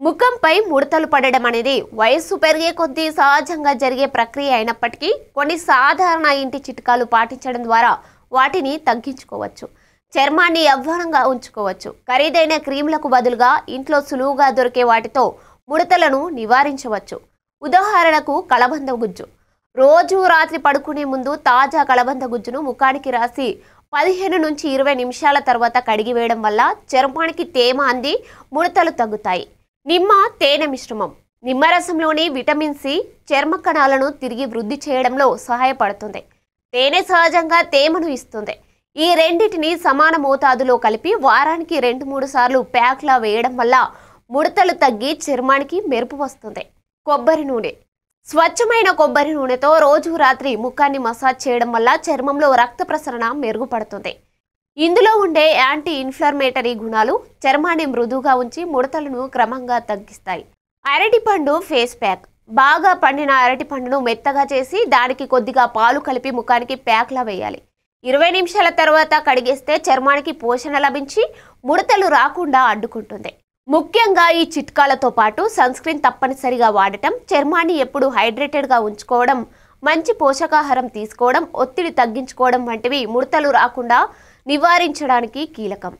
ముఖంపై ముడతలు పడడం అనేది వయస్సు పెరిగే కొద్దీ సహజంగా జరిగే ప్రక్రియ అయినప్పటికీ కొన్ని సాధారణ ఇంటి చిట్కాలు పాటించడం ద్వారా వాటిని తగ్గించుకోవచ్చు. చర్మాన్ని యవ్వనంగా ఉంచుకోవచ్చు. ఖరీదైన క్రీములకు బదులుగా ఇంట్లో సులువుగా దొరికే వాటితో ముడతలను నివారించవచ్చు. ఉదాహరణకు కలబంద గుజ్జు. రోజు రాత్రి పడుకునే ముందు తాజా కలబంద గుజ్జును ముఖానికి రాసి 15 నుంచి 20 నిమిషాల తర్వాత కడిగి వేయడం వల్ల చర్మానికి తేమ అంది ముడతలు తగ్గుతాయి. నిమ్మ తేనె మిశ్రమం. నిమ్మరసంలోని విటమిన్ సి చర్మ కణాలను తిరిగి వృద్ధి చేయడంలో సహాయపడుతుంది. తేనె సహజంగా తేమను ఇస్తుంది. ఈ రెండింటిని సమాన మోతాదులో కలిపి వారానికి 2-3 సార్లు ప్యాక్లా వేయడం వల్ల ముడతలు తగ్గి చర్మానికి మెరుపు వస్తుంది. కొబ్బరి నూనె. స్వచ్ఛమైన కొబ్బరి నూనెతో రోజు రాత్రి ముఖాన్ని మసాజ్ చేయడం వల్ల చర్మంలో రక్త ప్రసరణ మెరుగుపడుతుంది. ఇందులో ఉండే యాంటీ ఇన్ఫ్లమేటరీ గుణాలు చర్మాన్ని మృదువుగా ఉంచి ముడతలను క్రమంగా తగ్గిస్తాయి. అరటిపండు ఫేస్ ప్యాక్. బాగా పండిన అరటిపండును మెత్తగా చేసి దానికి కొద్దిగా పాలు కలిపి ముఖానికి ప్యాక్లా వేయాలి. 20 నిమిషాల తర్వాత కడిగేస్తే చర్మానికి పోషణ లభించి ముడతలు రాకుండా అడ్డుకుంటుంది. ముఖ్యంగా ఈ చిట్కాలతో పాటు సన్ స్క్రీన్ తప్పనిసరిగా వాడటం, చర్మాన్ని ఎప్పుడు హైడ్రేటెడ్గా ఉంచుకోవడం, మంచి పోషకాహారం తీసుకోవడం, ఒత్తిడి తగ్గించుకోవడం వంటివి ముడతలు రాకుండా నివారించడానికి కీలకం.